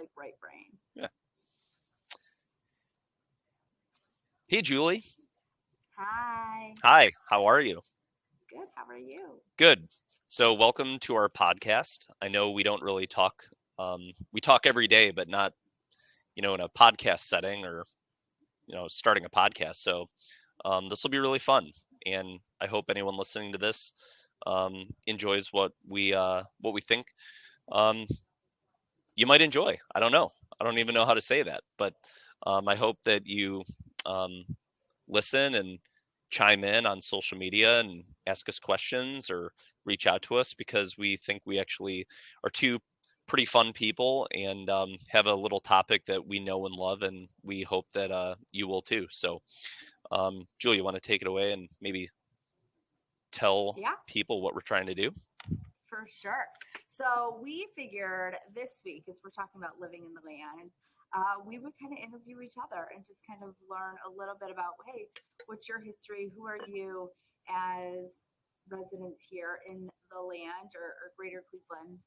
like right brain. Yeah. Hey, Julie. Hi. Hi. How are you? Good. How are you? Good. So, welcome to our podcast. I know we don't really talk. We talk every day, but not, in a podcast setting or, starting a podcast. So, this will be really fun, and I hope anyone listening to this enjoys what we think. Um, you might enjoy. I don't know. I don't even know how to say that, but I hope that you um, listen and chime in on social media and ask us questions or reach out to us because we think we actually are two pretty fun people and have a little topic that we know and love, and we hope that you will too. So, Julie, you want to take it away and maybe tell Yeah, people what we're trying to do? for sure. So we figured this week, as we're talking about living in the land, we would kind of interview each other and just kind of learn a little bit about, hey, what's your history? Who are you as residents here in the land or greater Cleveland?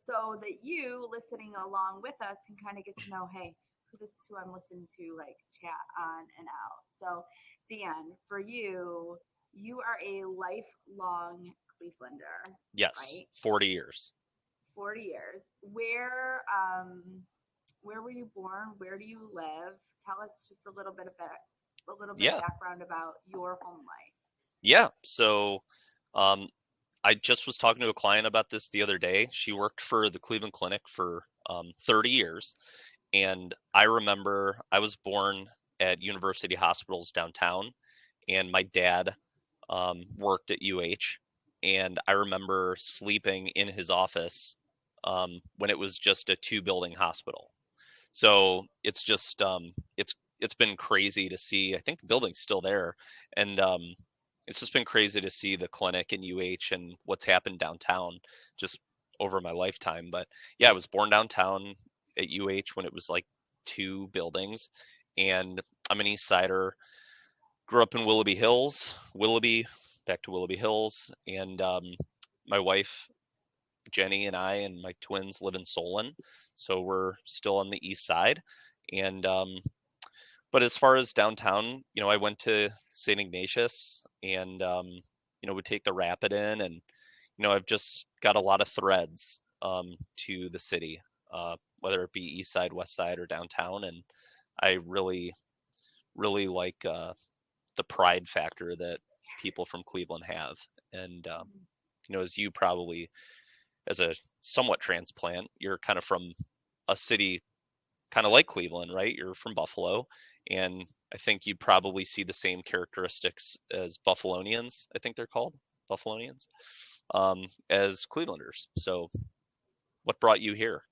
So that you listening along with us can kind of get to know, hey, this is who I'm listening to, like chat on and out. So, Dan, for you, you are a lifelong Clevelander, Yes, right? 40 years. 40 years. Where were you born? Where do you live? Tell us just a little bit of Yeah, background about your home life. yeah. So, um, I just was talking to a client about this the other day. She worked for the Cleveland Clinic for 30 years. And I remember I was born at University Hospitals downtown, and my dad worked at UH. And I remember sleeping in his office when it was just a two-building hospital. So it's been crazy to see. I think the building's still there, and it's just been crazy to see the clinic in UH and what's happened downtown just over my lifetime. But yeah, I was born downtown at UH when it was like two buildings, and I'm an East Sider. Grew up in Willoughby Hills, Willoughby, back to Willoughby Hills, and my wife Jenny and I and my twins live in Solon, so we're still on the east side. And but as far as downtown, I went to St. Ignatius, and would take the rapid in, and I've just got a lot of threads to the city, whether it be east side, west side, or downtown, and I really like the pride factor that people from Cleveland have, and as you probably as a somewhat transplant, you're kind of from a city kind of like Cleveland, right? You're from Buffalo, and I think you'd probably see the same characteristics as Buffalonians. I think they're called Buffalonians, as Clevelanders. So, what brought you here?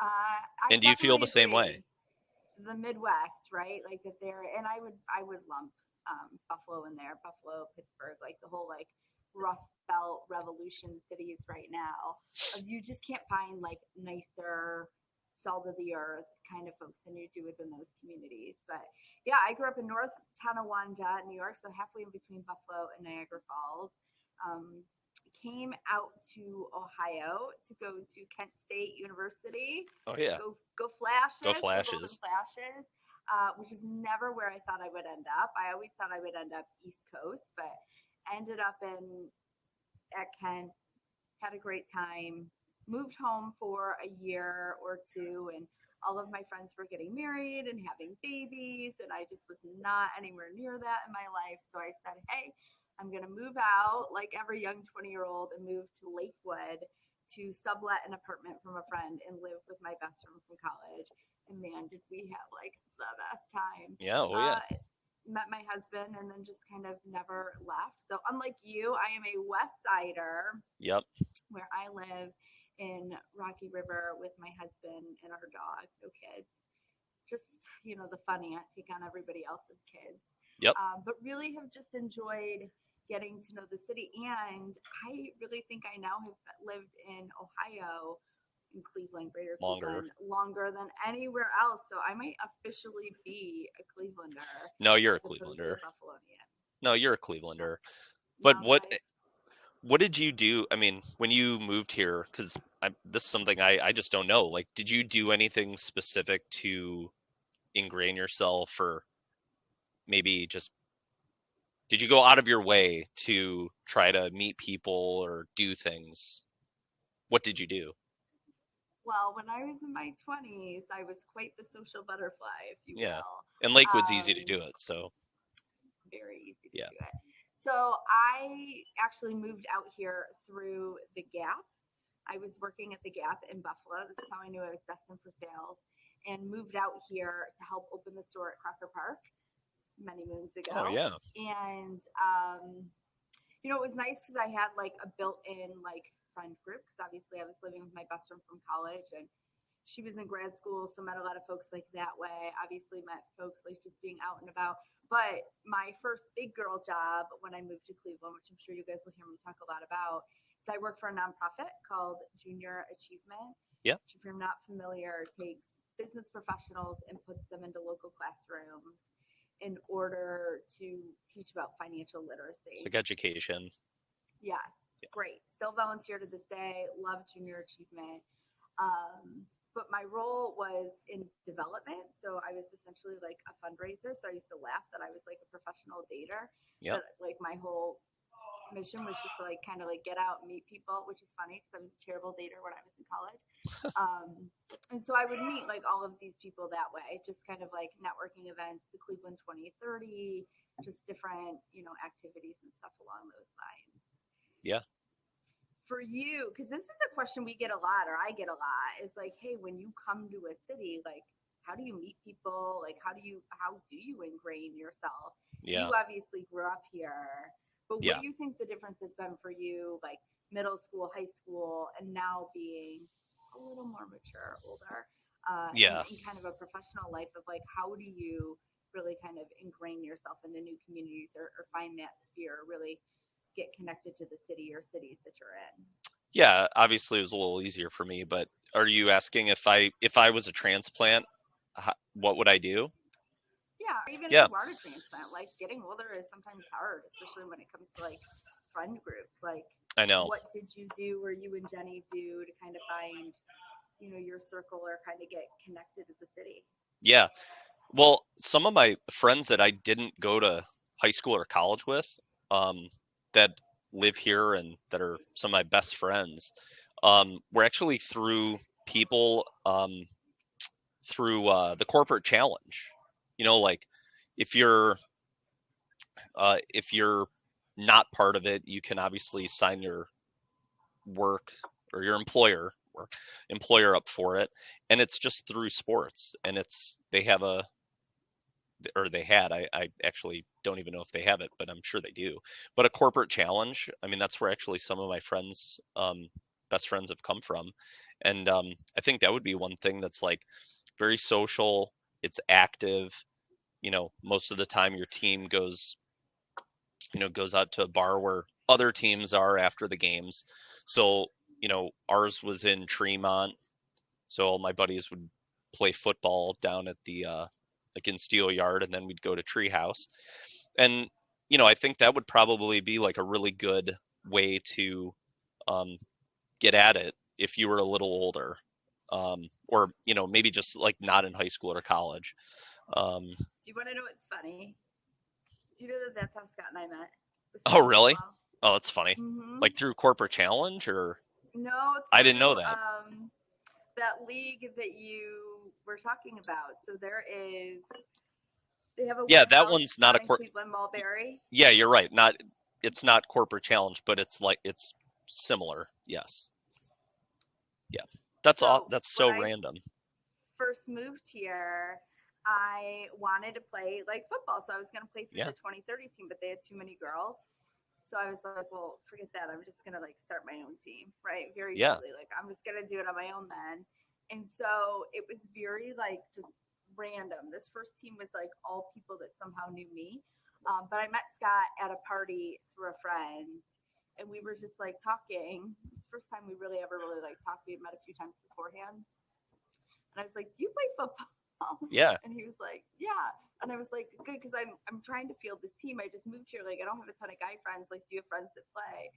I And do you feel definitely the same way? agree. The Midwest, right? Like that there, and I would lump Buffalo in there, Buffalo, Pittsburgh, like the whole like Rust Belt revolution cities right now. You just can't find like nicer, salt of the earth kind of folks than you do within those communities. But yeah, I grew up in North Tonawanda, New York, so halfway in between Buffalo and Niagara Falls. Um, Came out to Ohio to go to Kent State University. Oh yeah, Go go Flashes, go Golden Flashes. Flashes, which is never where I thought I would end up. I always thought I would end up East Coast, but ended up in at Kent, had a great time, moved home for a year or two, and all of my friends were getting married and having babies, and I just was not anywhere near that in my life. So I said, hey, I'm going to move out like every young 20-year-old and move to Lakewood to sublet an apartment from a friend and live with my best friend from college. And man, did we have like the best time. Yeah, oh yeah. Uh, Met my husband and then just kind of never left. So unlike you, I am a West Sider Yep. where I live in Rocky River with my husband and our dog, no kids. Just, the fun aunt, take on everybody else's kids. Yep. But really have just enjoyed getting to know the city. And I really think I now have lived in Ohio, in Cleveland, greater Longer. Cleveland, longer than anywhere else. So I might officially be a Clevelander No, you're a as opposed to Clevelander. a Buffalonian. No, you're a Clevelander. But Long what life. what did you do? I mean, when you moved here, because this is something I just don't know. Like, did you do anything specific to ingrain yourself, or maybe just did you go out of your way to try to meet people or do things? What did you do? Well, when I was in my 20s, I was quite the social butterfly, if you Yeah. will. And Lakewood's easy to Um, do it, so Very easy to yeah. do it. So I actually moved out here through the Gap. I was working at the Gap in Buffalo. This is how I knew I was destined for sales, and moved out here to help open the store at Crocker Park many moons Oh ago. yeah. And it was nice because I had like a built-in like friend group because obviously I was living with my best friend from college and she was in grad school, so met a lot of folks like that way. Obviously met folks like just being out and about. But my first big girl job when I moved to Cleveland, which I'm sure you guys will hear me talk a lot about, is I work for a nonprofit called Junior Achievement, Yeah. which if you're not familiar, takes business professionals and puts them into local classrooms in order to teach about financial It's literacy. like education. Yes, Yeah. great. Still volunteer to this day. Love Junior Achievement. But my role was in development. So I was essentially like a fundraiser. So I used to laugh that I was like a professional dater. Yeah. That like my whole mission was just to like kind of like get out and meet people, which is funny because I was a terrible dater when I was in college. And so I would meet like all of these people that way, just kind of like networking events, the Cleveland 2030, just different, activities and stuff along those lines. Yeah. For you, because this is a question we get a lot, or I get a lot, is like, hey, when you come to a city, like, how do you meet people? Like, how do you ingrain yourself? Yeah. You obviously grew up here, but what Yeah. do you think the difference has been for you, like middle school, high school, and now being a little more mature, older, Yeah. in kind of a professional life of like, how do you really kind of ingrain yourself into new communities or find that sphere, really get connected to the city or cities that you're in? Yeah, obviously it was a little easier for me, but are you asking if I was a transplant, what would I do? Yeah, or even if Yeah, you are a transplant, like getting older is sometimes hard, especially when it comes to like friend groups. Like, I know. what did you do or you and Jenny do to kind of find, your circle or kind of get connected to the city? Yeah. Well, some of my friends that I didn't go to high school or college with, um, that live here and that are some of my best friends, were actually through people, through the corporate challenge. Like if you're if you're not part of it, you can obviously sign your work or your employer up for it, and it's just through sports, and they have a or they had I actually don't even know if they have it, but I'm sure they do. But a corporate challenge, I mean, that's where actually some of my friends, best friends, have come from. And I think that would be one thing that's like very social. It's active. Most of the time your team goes out to a bar where other teams are after the games. So ours was in Tremont, so all my buddies would play football down at the like in Steel Yard, and then we'd go to Treehouse. And I think that would probably be like a really good way to um, get at it if you were a little older, or maybe just like not in high school or college. Um, Do you want to know what's funny? Do you know that that's how Scott and I met? Was oh, through really? football. Oh, that's funny. Mm-hmm. Like through corporate challenge, or No, I didn't know through that. that league that you were talking about. So they have a Yeah, that warehouse one's not a down in cor- Cleveland, Mulberry. Yeah, you're right. It's not corporate challenge, but it's similar. Yes. Yeah. So That's when so I random. first moved here, I wanted to play like football. So I was going to play through Yeah. the 2030 team, but they had too many girls. So I was like, well, forget that. I'm just going to like start my own team, right? Very Yeah. silly. Like, I'm just going to do it on my own then. And so it was very like just random. This first team was like all people that somehow knew me. But I met Scott at a party through a friend, and we were just like talking. It was the first time we really ever really like talked. We had met a few times beforehand, and I was like, "Do you play football?" Yeah. And he was like, "Yeah." And I was like, "Good, because I'm trying to field this team. I just moved here. Like, I don't have a ton of guy friends. Like, do you have friends that play?"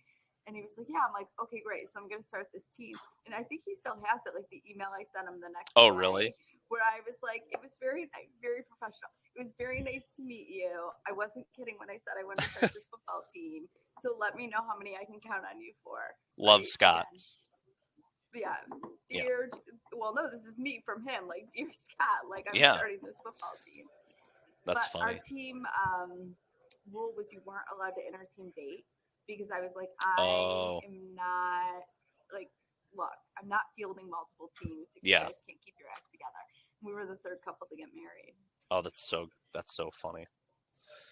And he was like, yeah. I'm like, okay, great. So I'm going to start this team. And I think he still has it, like the email I sent him the next Oh, really? day, where I was like, it was very, very professional. It was very nice to meet you. I wasn't kidding when I said I want to start this football team. So let me know how many I can count on you for. Love Right. Scott. Again, yeah. Yeah. Dear, well, no, this is me from him. Like, dear Scott, like I'm Yeah. starting this football team. That's But our funny. team rule was you weren't allowed to enter team date because I was like, I Oh, am not like, look, I'm not fielding multiple teams if you yeah. guys can't keep your act together. We were the third couple to get married. Oh, that's so funny.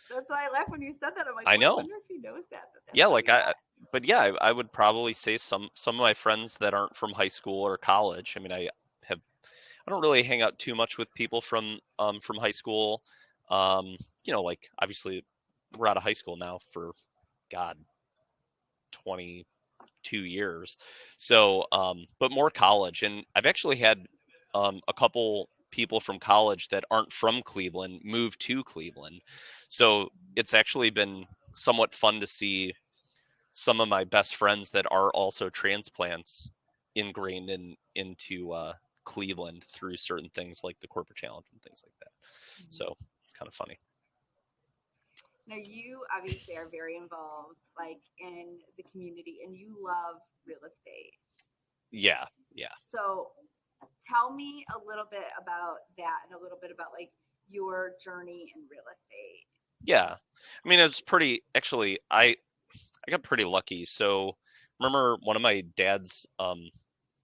That's why I laughed when you said that. I'm like, I well, I know. wonder if he knows that that's Yeah, how like we met. but yeah, I would probably say some of my friends that aren't from high school or college. I mean, have I don't really hang out too much with people from high school. Um, like obviously we're out of high school now for God, 22 years. So, but more college. And I've actually had a couple people from college that aren't from Cleveland move to Cleveland. So it's actually been somewhat fun to see some of my best friends that are also transplants ingrained into Cleveland through certain things like the corporate challenge and things like that. Mm-hmm. So it's kind of funny. Now, you obviously are very involved, like in the community, and you love real estate. Yeah, yeah, So, tell me a little bit about that, and a little bit about like your journey in real estate. yeah. I mean, it's pretty. Actually, I got pretty lucky. So remember one of my dad's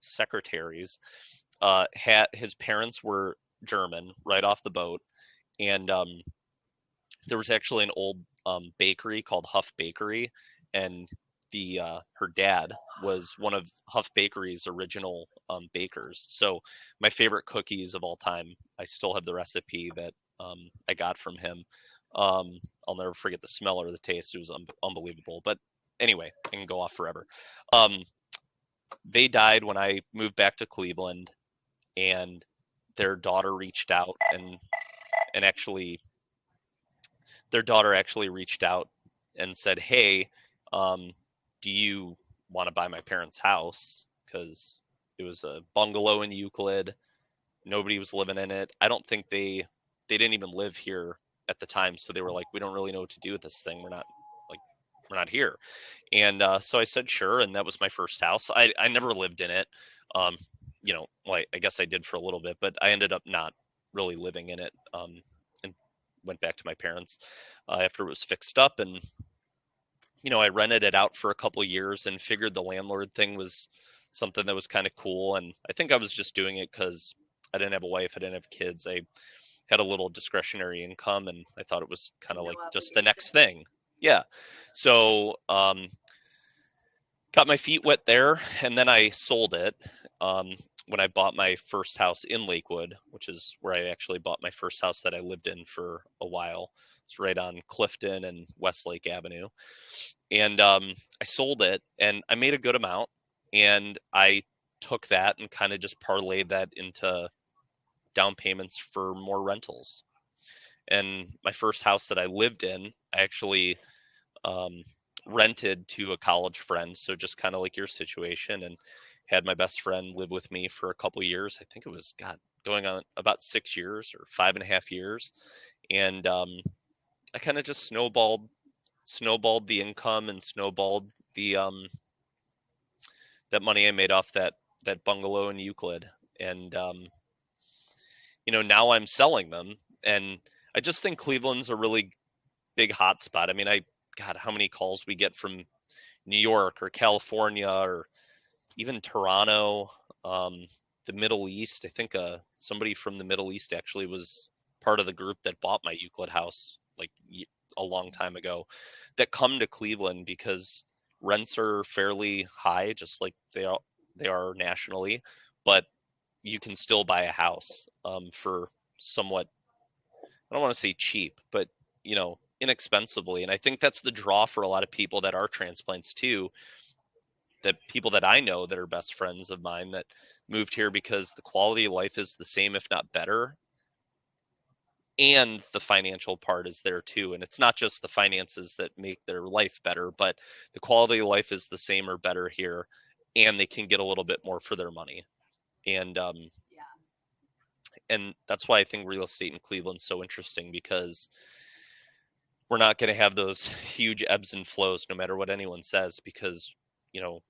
secretaries had his parents were German right off the boat, and there was actually an old bakery called Huff Bakery, and the her dad was one of Huff Bakery's original bakers. So my favorite cookies of all time, I still have the recipe that I got from him. I'll never forget the smell or the taste; it was unbelievable. But anyway, I can go off forever. Um, they died when I moved back to Cleveland, and their daughter reached out and actually their daughter actually reached out and said, "Hey, do you want to buy my parents' house? Because it was a bungalow in Euclid. Nobody was living in it. I don't think they didn't even live here at the time, so they were like, we don't really know what to do with this thing. Like we're not here." And so I said, sure, and that was my first house. I never lived in it. Um, well, I guess I did for a little bit, but I ended up not really living in it. And went back to my parents after it was fixed up, and I rented it out for a couple of years and figured the landlord thing was something that was kind of cool. And I think I was just doing it because I didn't have a wife, I didn't have kids, I had a little discretionary income, and I thought it was kind of No like just the next obligation. thing. Yeah. So got my feet wet there, and then I sold it um, when I bought my first house in Lakewood, which is where I actually bought my first house that I lived in for a while. It's right on Clifton and Westlake Avenue, and I sold it, and I made a good amount, and I took that and kind of just parlayed that into down payments for more rentals. And my first house that I lived in, I actually um, rented to a college friend. So just kind of like your situation, and had my best friend live with me for a couple years. I think it was God going on about 6 years or 5.5 years, and I kind of just snowballed the income and snowballed the that money I made off that bungalow in Euclid, and now I'm selling them, and I just think Cleveland's a really big hotspot. I mean, God, how many calls we get from New York or California or even Toronto, um, the Middle East. I think somebody from the Middle East actually was part of the group that bought my Euclid house like a long time ago, that come to Cleveland because rents are fairly high, just like they are nationally, but you can still buy a house for somewhat, I don't want to say cheap, but inexpensively. And I think that's the draw for a lot of people that are transplants too, that people that I know that are best friends of mine that moved here because the quality of life is the same, if not better. and the financial part is there too. And it's not just the finances that make their life better, but the quality of life is the same or better here, and they can get a little bit more for their money. And Yeah. and that's why I think real estate in Cleveland's so interesting, because we're not going to have those huge ebbs and flows no matter what anyone says, because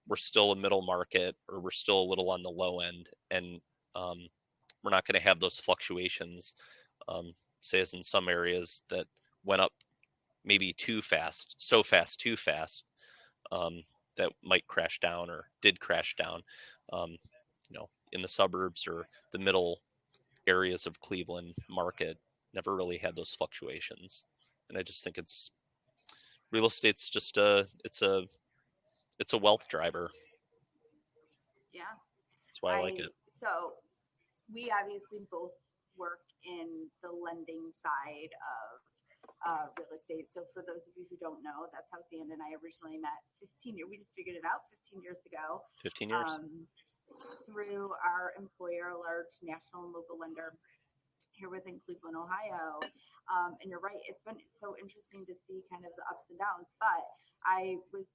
we're still a middle market, or we're still a little on the low end, and um, we're not going to have those fluctuations, say as in some areas that went up maybe too fast, so fast, too fast, um, that might crash down or did crash down. Um, in the suburbs or the middle areas of Cleveland market, never really had those fluctuations. And I just think real estate's just it's a wealth driver. Yeah. That's why I like it. So we obviously both work in the lending side of real estate. So for those of you who don't know, that's how Dan and I originally met 15 years. We just figured it out 15 years ago. 15 years. Through our employer, a large national and local lender here within Cleveland, Ohio. And you're right, it's been so interesting to see kind of the ups and downs. But I was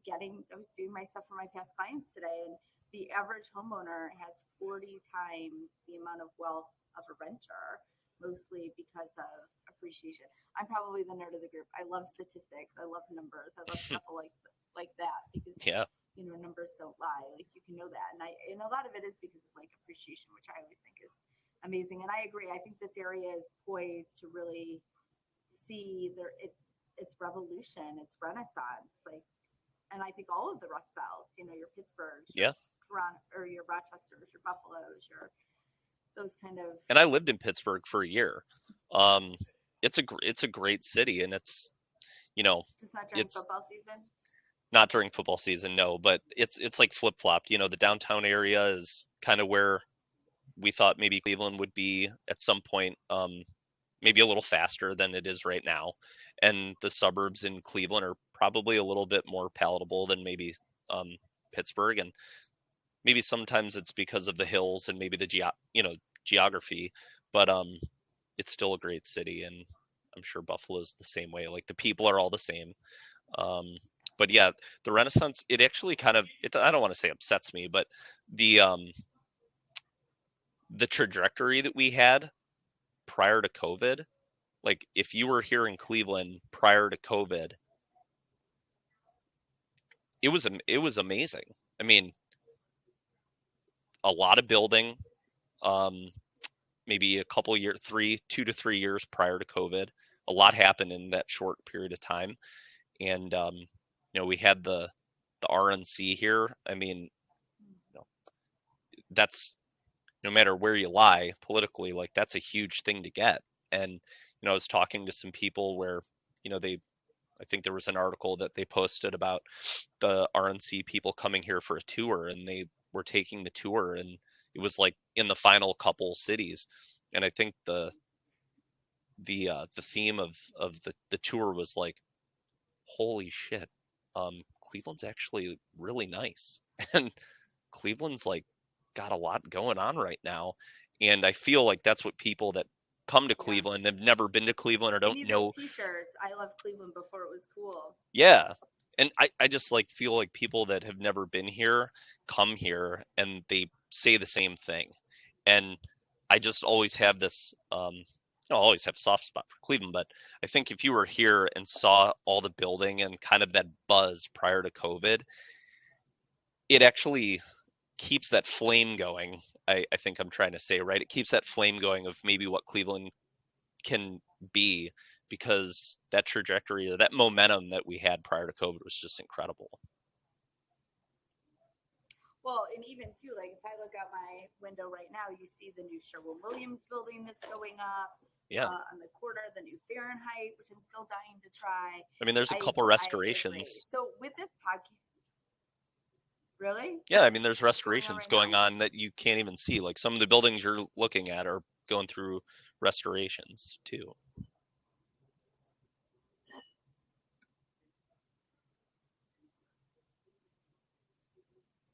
doing my stuff for my past clients today, and the average homeowner has 40 times the amount of wealth of a renter, mostly because of appreciation. I'm probably the nerd of the group. I love statistics. I love numbers. I love stuff like that because Yeah. numbers don't lie. Like you can know that, and a lot of it is because of like appreciation, which I always think is amazing. And I agree. I think this area is poised to really see its revolution, its renaissance. Like, and I think all of the Rust Belts, your Pittsburghs, your Yeah. Toronto, or your Rochesters, your Buffaloes, your those kind of. And I lived in Pittsburgh for a year. Um, it's a great city, and Just not during it's football season. not during football season, no, but it's like flip flopped. The downtown area is kind of where we thought maybe Cleveland would be at some point, maybe a little faster than it is right now, and the suburbs in Cleveland are probably a little bit more palatable than maybe Pittsburgh, and maybe sometimes it's because of the hills and maybe the geography, but it's still a great city, and I'm sure Buffalo's the same way. Like the people are all the same. Um, but yeah, the Renaissance, it actually kind of I don't want to say upsets me, but the um the trajectory that we had prior to COVID, like if you were here in Cleveland prior to COVID, it was amazing. I mean, a lot of building, um, maybe a couple years, 2 to 3 years prior to COVID. A lot happened in that short period of time, and we had the RNC here. I mean, you know, that's no matter where you lie politically, like that's a huge thing to get. And I was talking to some people where they I think there was an article that they posted about the RNC people coming here for a tour, and they were taking the tour, and it was like in the final couple cities. And I think the theme of the tour was like, holy shit, Cleveland's actually really nice, and Cleveland's like got a lot going on right now. And I feel like that's what people that come to Yeah. Cleveland, have never been to Cleveland or We don't need those know. T-shirts. I love Cleveland before it was cool. Yeah. And I just like feel like people that have never been here come here and they say the same thing. And I just always have this I always have a soft spot for Cleveland, but I think if you were here and saw all the building and kind of that buzz prior to COVID, it actually keeps that flame going. I think I'm trying to say, right? It keeps that flame going of maybe what Cleveland can be, because that trajectory, that momentum that we had prior to COVID was just incredible. Well, and even too, like if I look out my window right now, you see the new Sherwin-Williams building that's going up Yeah. on the corner, the new Fahrenheit, which I'm still dying to try. I mean, there's a couple I agree. restorations. So with this podcast, really, Yeah, I mean, there's that's going on restorations right going now. on that you can't even see. Like some of the buildings you're looking at are going through restorations too.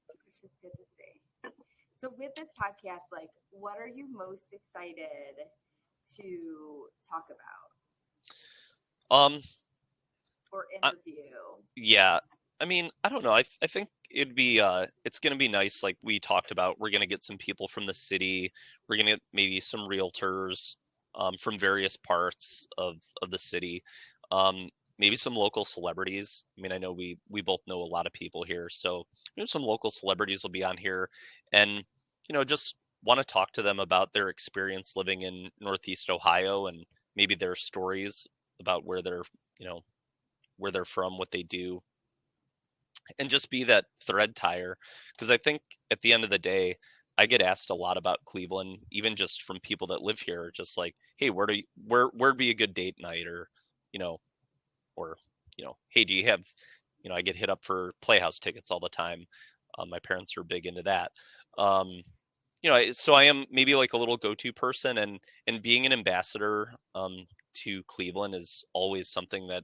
Which is good to see. So with this podcast, like, what are you most excited to talk about Um, or I, interview? yeah. I mean, I don't know. I think it's gonna be nice. Like we talked about, we're gonna get some people from the city. We're gonna get maybe some realtors from various parts of the city. Um, Maybe some local celebrities. I mean, I know we both know a lot of people here, so some local celebrities will be on here, and just want to talk to them about their experience living in Northeast Ohio and maybe their stories about you know, where they're from, what they do, and just be that thread tire. Because I think at the end of the day, I get asked a lot about Cleveland, even just from people that live here, just like, hey, where'd be a good date night, you know, or hey, do you have, I get hit up for Playhouse tickets all the time. My parents are big into that. Um, so I am maybe like a little go-to person, and being an ambassador to Cleveland is always something that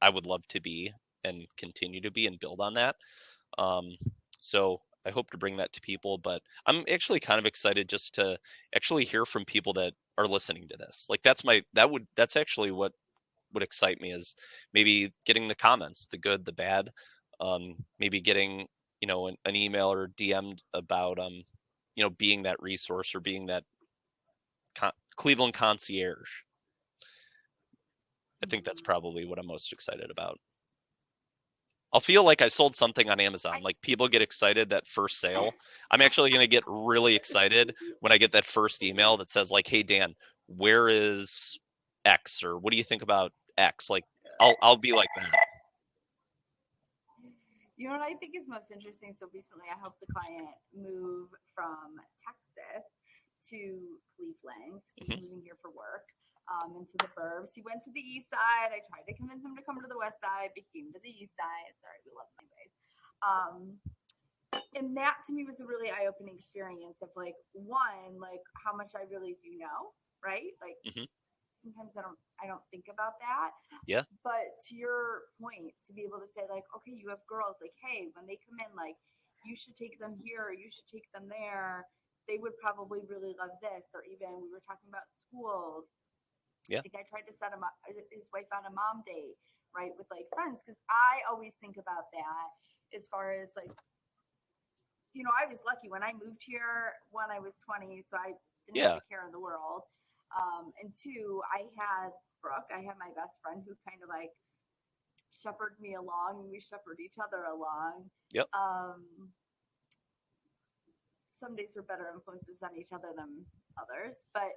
I would love to be and continue to be and build on that. Um, so I hope to bring that to people, but I'm actually kind of excited just to actually hear from people that are listening to this. Like that's actually what would excite me, is maybe getting the comments, the good, the bad, maybe getting, an email or DM'd about, being that resource or being that Cleveland concierge. I think that's Mm-hmm. probably what I'm most excited about. I'll feel like I sold something on Amazon. I Like people get excited that first sale. I'm actually going to get really excited when I get that first email that says like, "Hey Dan, where is X?" or "What do you think about X?" Like I'll be like that. You know what I think is most interesting? So recently I helped a client move from Texas to Cleveland because he's Hmm. moving here for work, into the burbs. He went to the east side. I tried to convince him to come to the west side, but he came to the east side. Sorry, we love him anyways. And that to me was a really eye-opening experience of like, one, like how much I really do know, right? Like Hmm. sometimes I don't think about that. Yeah. But to your point, to be able to say like, okay, you have girls, like, hey, when they come in, like, you should take them here, or you should take them there. They would probably really love this. Or even we were talking about schools. I Yeah. think I tried to set him up, his wife on a mom date, right, with like friends, because I always think about that as far as like, I was lucky when I moved here when I was 20, so I didn't have Yeah. a care in the world. And two, I had Brooke, I had my best friend who kind of like shepherd me along, and we shepherd each other along. Yep. Um, some days we're better influences on each other than others, but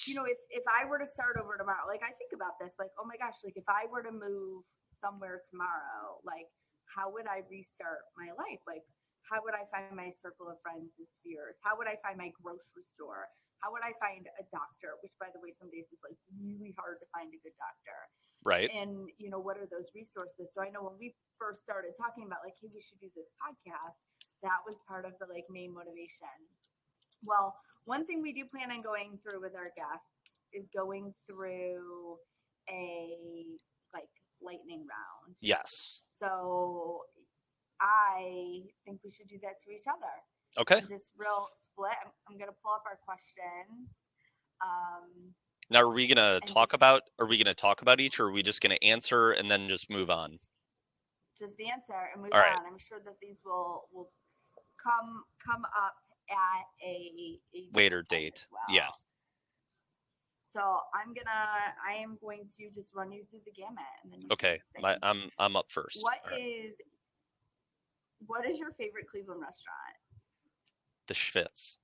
if I were to start over tomorrow, like I think about this, like, oh my gosh, like if I were to move somewhere tomorrow, like how would I restart my life? Like how would I find my circle of friends and spheres? How would I find my grocery store? How would I find a doctor? Which, by the way, some days is like really hard to find a good doctor. Right. And what are those resources? So I know when we first started talking about like, hey, we should do this podcast, that was part of the like main motivation. Well, one thing we do plan on going through with our guests is going through a like lightning round. Yes. So I think we should do that to each other Okay. and just real split. I'm going to pull up our questions, um, Now, are we gonna and talk about? Are we gonna talk about each, or are we just gonna answer and then just move on? just answer and move All right. on. I'm sure that these will come up at a Later different time as date. Yeah. well. So I am going to just run you through the gamut, and then you can Okay. say I'm up first. what All right. is what is your favorite Cleveland restaurant? The Schwitz.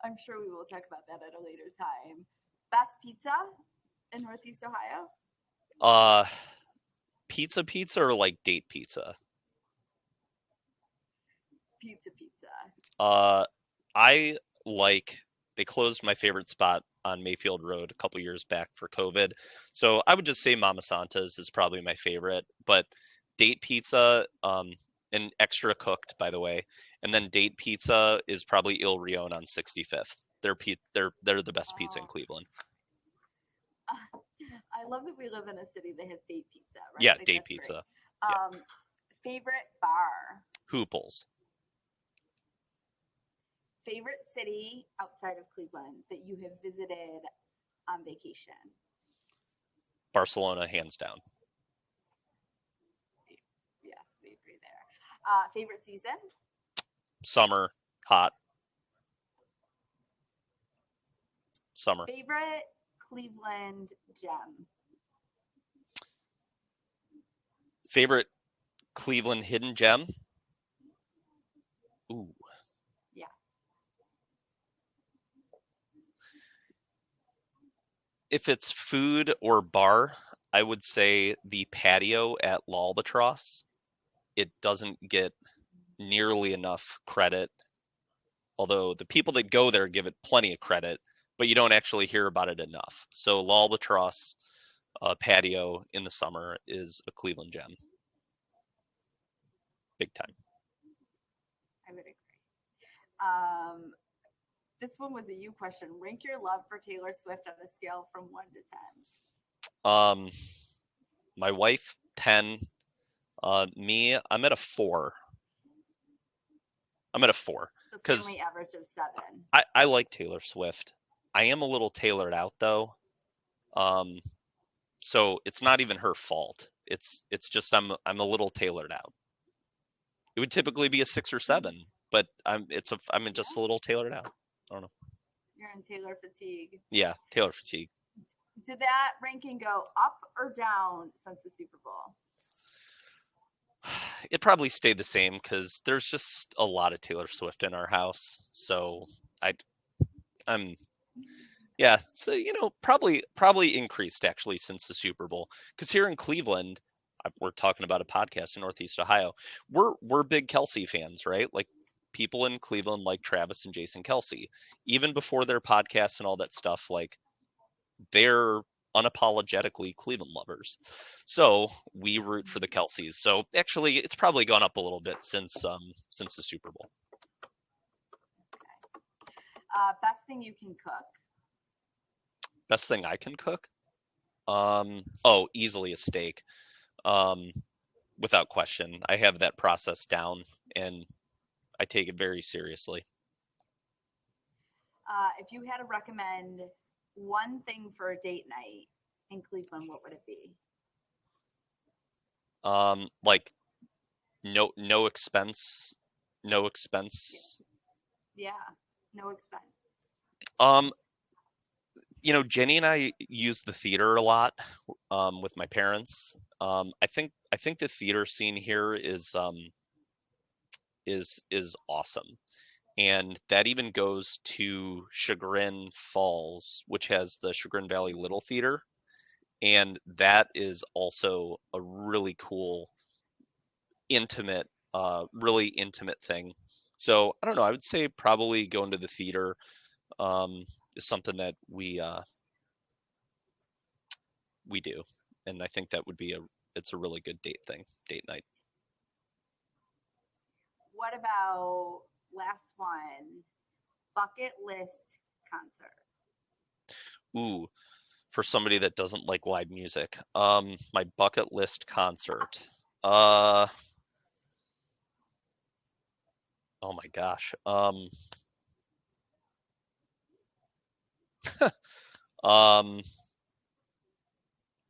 I'm sure we will talk about that at a later time. Best pizza in Northeast Ohio? Uh, pizza or like date pizza? Pizza, pizza. Uh, I like they closed my favorite spot on Mayfield Road a couple years back for COVID. So I would just say Mama Santa's is probably my favorite, but date pizza, and extra cooked, by the way. And then date pizza is probably Il Rione on 65th. They're the best pizza in Oh, Cleveland. I love that we live in a city that has date pizza, right? Yeah, Like date that's great. pizza. Yeah. Um, favorite bar? Hooples. favorite city outside of Cleveland that you have visited on vacation? Barcelona, hands down. Yes, we agree there. Favorite season? Summer, hot. Summer. Favorite Cleveland gem? Favorite Cleveland hidden gem? Ooh. Yeah. If it's food or bar, I would say the patio at L'Albatross. It doesn't get nearly enough credit, although the people that go there give it plenty of credit, but you don't actually hear about it enough. So L'Albatross patio in the summer is a Cleveland gem. Big time. I would agree. This one was a you question. Rank your love for Taylor Swift on a scale from 1 to 10. My wife, 10. Me, I'm at a 4. I'm at a 4 So because family average of 7. I like Taylor Swift. I am a little tailored out though. Um, so it's not even her fault. It's just I'm a little tailored out. It would typically be a 6 or 7, but I'm just a Yeah, little tailored out. I don't know. you're in Taylor fatigue. Yeah, Taylor fatigue. Did that ranking go up or down since the Super Bowl? It probably stayed the same because there's just a lot of Taylor Swift in our house. So I I'm yeah, so probably increased actually since the Super Bowl. Because here in Cleveland, we're talking about a podcast in Northeast Ohio. We're big Kelsey fans, right? Like people in Cleveland like Travis and Jason Kelsey. Even before their podcast and all that stuff, like they're unapologetically Cleveland lovers. So we root for the Kelseys. So actually, it's probably gone up a little bit since the Super Bowl. Best thing you can cook? Best thing I can cook? Easily a steak. Um, Without question. I have that process down and I take it very seriously. If you had to recommend one thing for a date night in Cleveland, what would it be? Like no expense, no expense. Yeah, no expense. Um, Jenny and I use the theater a lot with my parents. I think the theater scene here is awesome. And that even goes to Chagrin Falls, which has the Chagrin Valley Little Theater. And that is also a really cool, really intimate thing. So I don't know. I would say probably going to the theater is something that we do, and I think that would be it's a really good date night. What about last one? Bucket list concert. Ooh, for somebody that doesn't like live music, my bucket list concert. Uh, oh my gosh. Um,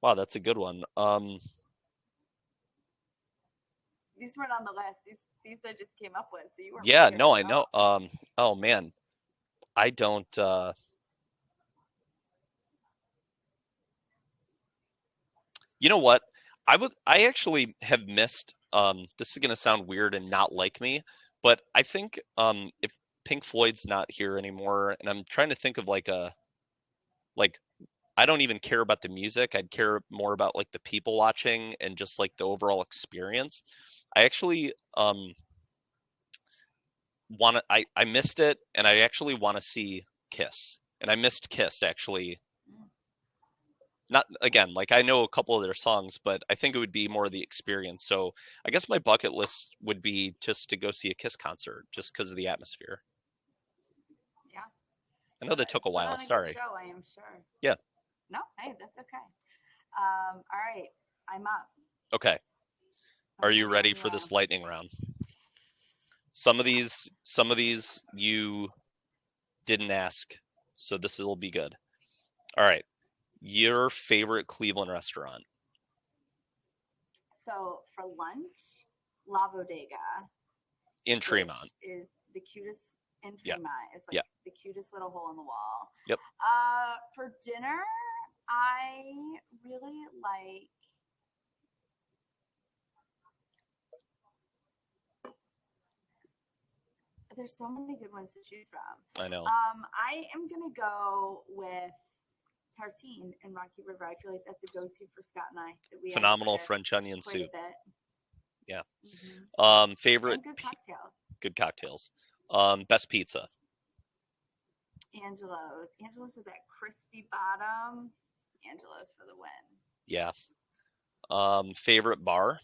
wow, that's a good one. These weren't on the list. These I just came up with, so you weren't Yeah, prepared no, at I know. all. Oh man, I don't. You know what? I actually have missed. This is gonna sound weird and not like me, but I think if Pink Floyd's not here anymore, and I'm trying to think of like I don't even care about the music. I'd care more about like the people watching and just like the overall experience. I actually want to. I missed it, and I actually want to see Kiss, and I missed Kiss actually. Mm. Not again, like I know a couple of their songs, but I think it would be more the experience. So I guess my bucket list would be just to go see a Kiss concert, just because of the atmosphere. Yeah. I know that took a Put while. on a good Sorry. show, I am sure. Yeah. No, hey, that's okay. All right, I'm up. Okay. I'm Are ready you ready when you for are. this lightning round? Some of these you Didn't ask, so this will be good. All right. Your favorite Cleveland restaurant? So for lunch, La Bodega, In which Tremont. is the cutest in Yeah. Fremont. It's like Yeah. the cutest little hole in the wall. Yep. For dinner, I really like. There's so many good ones to choose from. I know. I am gonna go with tartine in Rocky River. I feel like that's a go-to for Scott and I. That we end up Phenomenal there French onion quite a soup. bit. Yeah. And Favorite good cocktails. good cocktails. Best pizza. Angelo's with that crispy bottom. Angelo's for the win. Yeah. Favorite bar.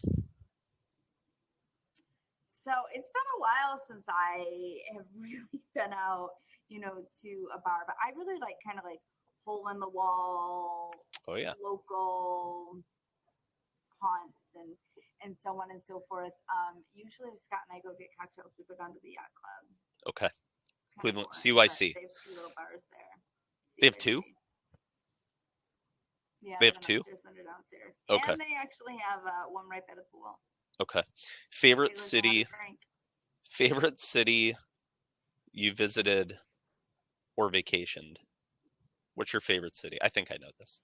So it's been a while since I have really been out, to a bar, but I really like kind of like hole in the wall, Oh yeah. local haunts and so on and so forth. Usually if Scott and I go get cocktails, we go down to the yacht club. Okay. It's kind of Cleveland boring, but CYC. they have two little bars there. They have two. Yeah, They they have have an two. upstairs and a downstairs, Okay. and they actually have one right by the pool. Okay. They Favorite like know how to city. drink. Favorite city you visited or vacationed. What's your favorite city? I think I know this.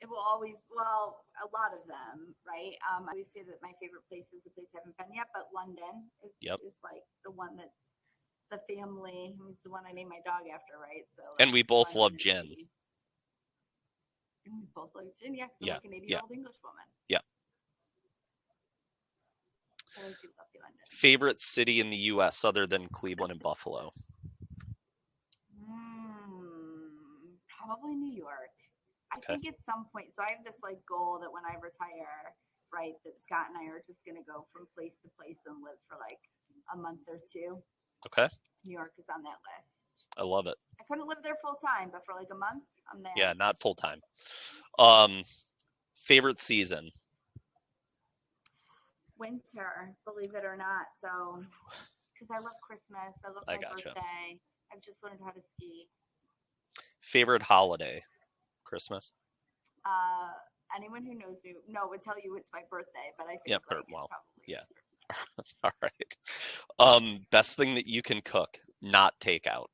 It will always, well, a lot of them, right? I always say that my favorite place is a place I haven't been yet, but London Yep. is like the one that's the family. It's the one I named my dog after, right? So And like we both London love is gin. and we both like gin, yeah, because Yeah. I'm a Canadian Yeah. old English woman. Yeah. But I do love London. Favorite city in the U.S. other than Cleveland and Buffalo? Probably New York. I Okay. think at some point, so I have this like goal that when I retire, right, that Scott and I are just going to go from place to place and live for like a month or two. Okay. New York is on that list. I love it. I couldn't live there full time, but for like a month, I'm there. Yeah, not full time. Favorite season? Winter, believe it or not. So, because I love Christmas, I love my gotcha. birthday. I've just learned how to ski. Favorite holiday? Christmas? Anyone who knows me, would tell you it's my birthday, but I think Yep. like Well, probably yeah. Christmas. All right. Best thing that you can cook, not takeout.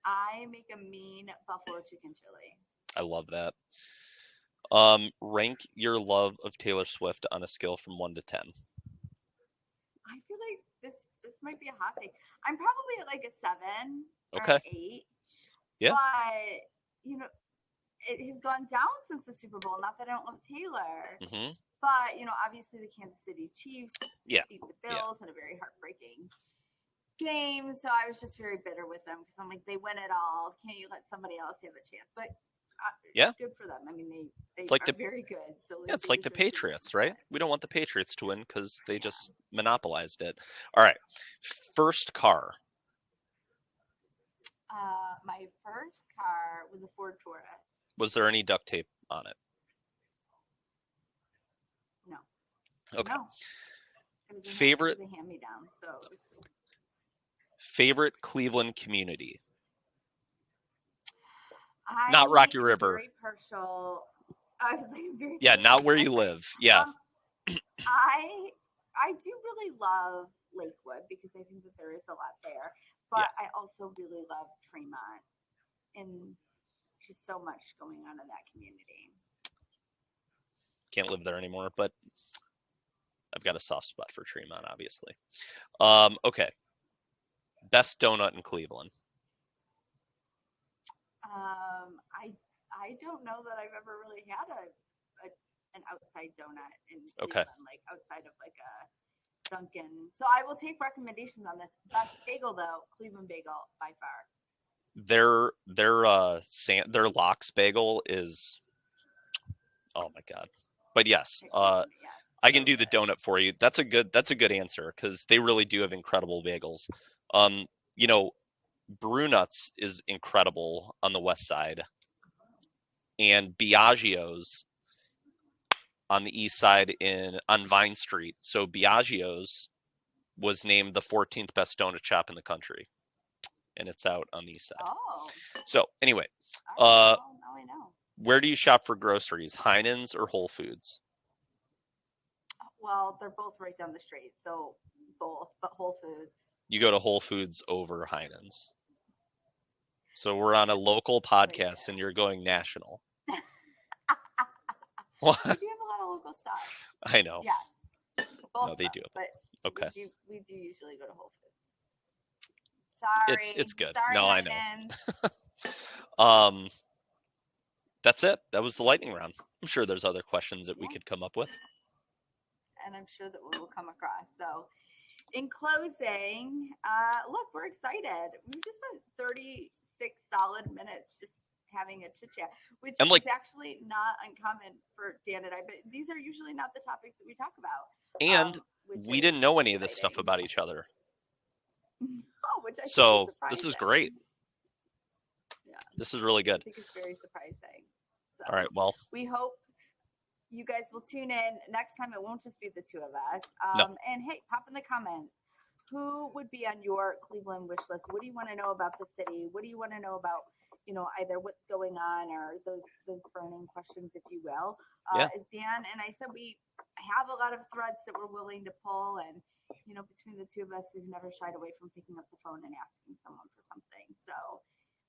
I make a mean buffalo chicken chili. I love that. Rank your love of Taylor Swift on a scale from 1 to 10. I feel like this might be a hot take. I'm probably at like a 7 or Okay. an 8. Yeah. But it has gone down since the Super Bowl. Not that I don't love Taylor, but obviously the Kansas City Chiefs beat the Bills in a very heartbreaking game. So I was just very bitter with them because I'm like, they win it all. Can't you let somebody else have a chance? But good for them. I mean, they are very good. So yeah, it's like the Patriots, right? We don't want the Patriots to win because they just monopolized it. All right, first car. My first car was a Ford Taurus. Was there any duct tape on it? No. Okay. No. It was Favorite. It was a hand-me-down. So. Favorite Cleveland community. Not Rocky River. Very partial. I was like very. Yeah, not where you live. Yeah. I do really love Lakewood because I think that there is a lot there, but I also really love Tremont, and just so much going on in that community. Can't live there anymore, but I've got a soft spot for Tremont, obviously. Okay. Best donut in Cleveland. I don't know that I've ever really had an outside donut in Cleveland, like outside of like a Dunkin'. So I will take recommendations on this. Best bagel though, Cleveland bagel by far. Their lox bagel is, oh my god. But yes, I can do the donut for you. That's a good answer because they really do have incredible bagels. Brunut's is incredible on the west side, and Biagio's on the east side on Vine Street. So Biagio's was named the 14th best donut shop in the country. and it's out on the east side. Oh, So anyway, all right. uh, Well, now I know. where do you shop for groceries? Heinen's or Whole Foods? Well, they're both right down the street, so both, but Whole Foods. You go to Whole Foods over Heinen's. So we're on a local podcast, and you're going national. What? We do have a lot of local stuff. I know. Yeah, both No, they do. but Okay. we do usually go to Whole Foods. Sorry, It's good. Sorry, No, I Heinen's. know. That's it. That was the lightning round. I'm sure there's other questions that we could come up with. And I'm sure that we will come across. So, in closing, look, we're excited. We just spent 36 solid minutes just having a chit chat, which is actually not uncommon for Dan and I. But these are usually not the topics that we talk about. And we didn't know any of this stuff about each other. Oh, which I so think is this is great. Yeah, this is really good. I think it's very surprising. So, all right, well, we hope you guys will tune in next time. It won't just be the two of us. No. And hey, pop in the comments. Who would be on your Cleveland wish list? What do you want to know about the city? What do you want to know about, either what's going on or those burning questions, if you will? As Dan and I said, we have a lot of threads that we're willing to pull, and between the two of us, we've never shied away from picking up the phone and asking someone for something. So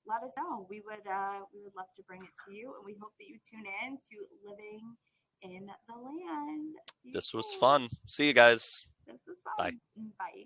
let us know. We would love to bring it to you, and we hope that you tune in to Living in the Land. This was fun. See you guys. This was fun. Bye. Bye.